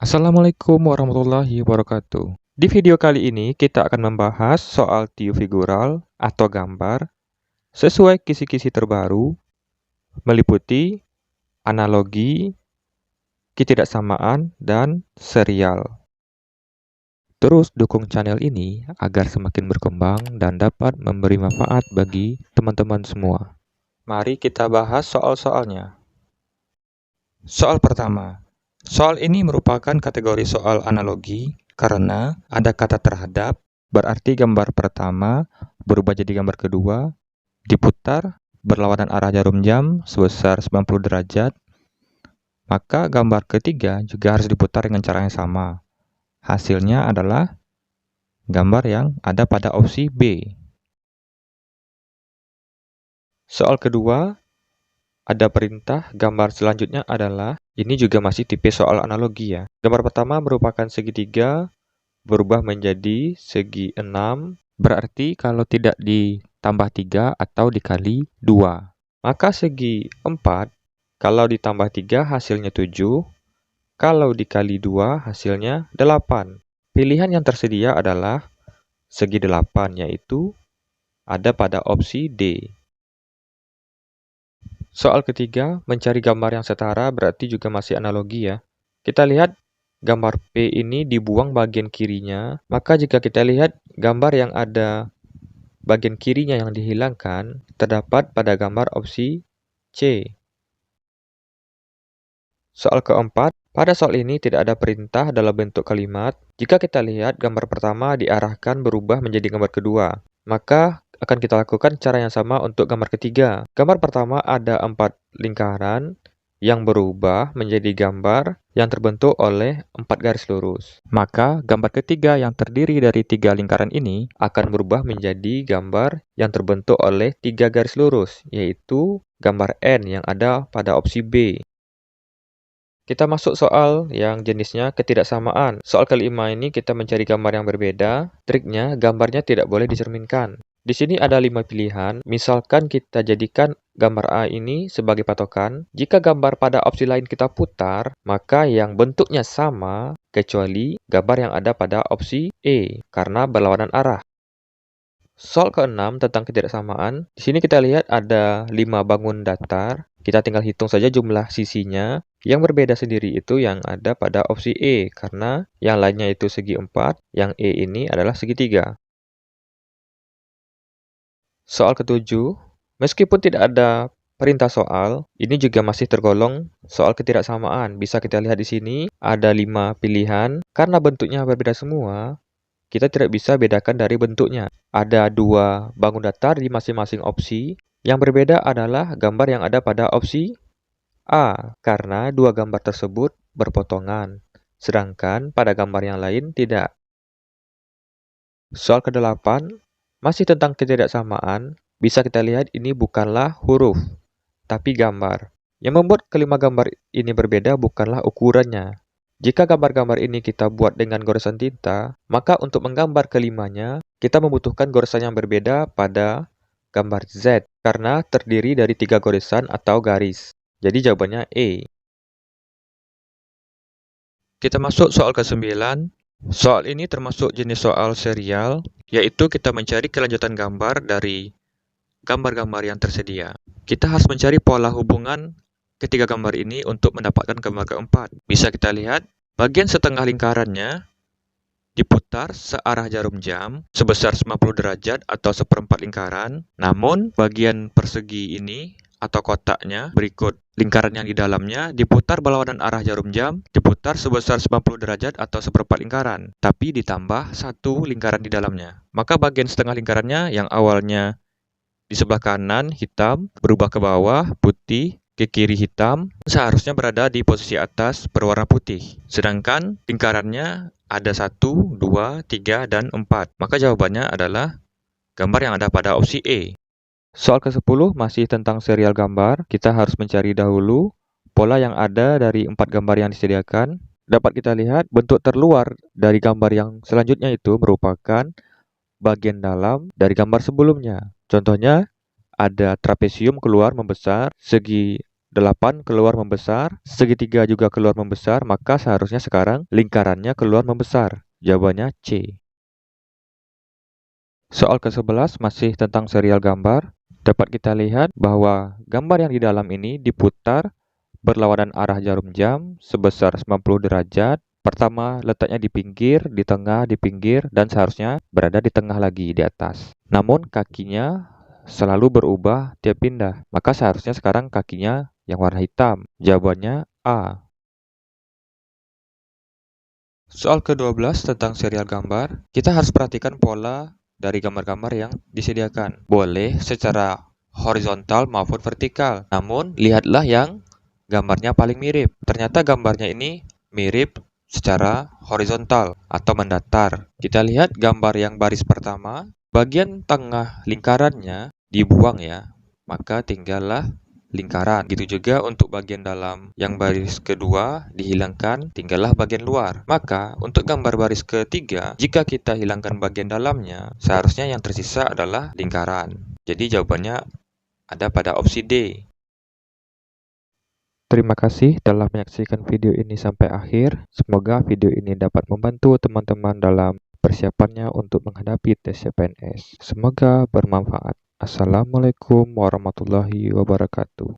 Assalamualaikum warahmatullahi wabarakatuh. Di video kali ini kita akan membahas soal tiofigural atau gambar sesuai kisi-kisi terbaru meliputi analogi, ketidaksamaan, dan serial. Terus dukung channel ini agar semakin berkembang dan dapat memberi manfaat bagi teman-teman semua. Mari kita bahas soal-soalnya. Soal pertama. Soal ini merupakan kategori soal analogi karena ada kata terhadap, berarti gambar pertama berubah jadi gambar kedua, diputar berlawanan arah jarum jam sebesar 90 derajat, maka gambar ketiga juga harus diputar dengan cara yang sama. Hasilnya adalah gambar yang ada pada opsi B. Soal kedua, ada perintah gambar selanjutnya adalah, ini juga masih tipe soal analogi ya. Gambar pertama merupakan segitiga berubah menjadi segi 6, berarti kalau tidak ditambah 3 atau dikali 2. Maka segi 4, kalau ditambah 3 hasilnya 7, kalau dikali 2 hasilnya 8. Pilihan yang tersedia adalah segi 8, yaitu ada pada opsi D. Soal ketiga, mencari gambar yang setara berarti juga masih analogi ya. Kita lihat gambar P ini dibuang bagian kirinya, maka jika kita lihat gambar yang ada bagian kirinya yang dihilangkan, terdapat pada gambar opsi C. Soal keempat, pada soal ini tidak ada perintah dalam bentuk kalimat. Jika kita lihat gambar pertama diarahkan berubah menjadi gambar kedua, maka akan kita lakukan cara yang sama untuk gambar ketiga. Gambar pertama ada 4 lingkaran yang berubah menjadi gambar yang terbentuk oleh 4 garis lurus. Maka gambar ketiga yang terdiri dari 3 lingkaran ini akan berubah menjadi gambar yang terbentuk oleh 3 garis lurus, yaitu gambar N yang ada pada opsi B. Kita masuk soal yang jenisnya ketidaksamaan. Soal kelima ini kita mencari gambar yang berbeda. Triknya, gambarnya tidak boleh dicerminkan. Di sini ada 5 pilihan. Misalkan kita jadikan gambar A ini sebagai patokan. Jika gambar pada opsi lain kita putar, maka yang bentuknya sama kecuali gambar yang ada pada opsi E karena berlawanan arah. Soal ke-6 tentang ketidaksamaan. Di sini kita lihat ada 5 bangun datar. Kita tinggal hitung saja jumlah sisinya. Yang berbeda sendiri itu yang ada pada opsi E, karena yang lainnya itu segi 4, yang E ini adalah segitiga. Soal ke-7, meskipun tidak ada perintah soal, ini juga masih tergolong soal ketidaksamaan. Bisa kita lihat di sini, ada 5 pilihan. Karena bentuknya berbeda semua, kita tidak bisa bedakan dari bentuknya. Ada 2 bangun datar di masing-masing opsi. Yang berbeda adalah gambar yang ada pada opsi A, karena 2 gambar tersebut berpotongan, sedangkan pada gambar yang lain tidak. Soal ke-8, masih tentang ketidaksamaan, bisa kita lihat ini bukanlah huruf, tapi gambar. Yang membuat kelima gambar ini berbeda bukanlah ukurannya. Jika gambar-gambar ini kita buat dengan goresan tinta, maka untuk menggambar kelimanya, kita membutuhkan goresan yang berbeda pada gambar Z, karena terdiri dari 3 goresan atau garis. Jadi jawabannya E. Kita masuk soal ke-9. Soal ini termasuk jenis soal serial, yaitu kita mencari kelanjutan gambar dari gambar-gambar yang tersedia. Kita harus mencari pola hubungan ketiga gambar ini untuk mendapatkan gambar keempat. Bisa kita lihat, bagian setengah lingkarannya diputar searah jarum jam sebesar 90 derajat atau seperempat lingkaran. Namun, bagian persegi ini atau kotaknya berikut lingkaran yang di dalamnya diputar berlawanan arah jarum jam, diputar sebesar 90 derajat atau seperempat lingkaran, tapi ditambah 1 lingkaran di dalamnya. Maka bagian setengah lingkarannya yang awalnya di sebelah kanan hitam, berubah ke bawah putih, ke kiri hitam, seharusnya berada di posisi atas berwarna putih. Sedangkan lingkarannya ada 1, 2, 3, dan 4. Maka jawabannya adalah gambar yang ada pada opsi E. Soal ke-10 masih tentang serial gambar. Kita harus mencari dahulu pola yang ada dari 4 gambar yang disediakan. Dapat kita lihat bentuk terluar dari gambar yang selanjutnya itu merupakan bagian dalam dari gambar sebelumnya. Contohnya ada trapesium keluar membesar, segi 8 keluar membesar, segitiga juga keluar membesar, maka seharusnya sekarang lingkarannya keluar membesar. Jawabannya C. Soal ke-11 masih tentang serial gambar. Dapat kita lihat bahwa gambar yang di dalam ini diputar berlawanan arah jarum jam sebesar 90 derajat. Pertama letaknya di pinggir, di tengah, di pinggir, dan seharusnya berada di tengah lagi, di atas. Namun kakinya selalu berubah tiap pindah, maka seharusnya sekarang kakinya yang warna hitam. Jawabannya A. Soal ke-12 tentang serial gambar, kita harus perhatikan pola dari gambar-gambar yang disediakan. Boleh secara horizontal maupun vertikal, namun lihatlah yang gambarnya paling mirip. Ternyata gambarnya ini mirip secara horizontal atau mendatar. Kita lihat gambar yang baris pertama, bagian tengah lingkarannya dibuang ya, maka tinggallah lingkaran. Gitu juga untuk bagian dalam yang baris kedua dihilangkan, tinggallah bagian luar. Maka untuk gambar baris ketiga, jika kita hilangkan bagian dalamnya, seharusnya yang tersisa adalah lingkaran. Jadi jawabannya ada pada opsi D. Terima kasih telah menyaksikan video ini sampai akhir. Semoga video ini dapat membantu teman-teman dalam persiapannya untuk menghadapi tes CPNS. Semoga bermanfaat. Assalamualaikum warahmatullahi wabarakatuh.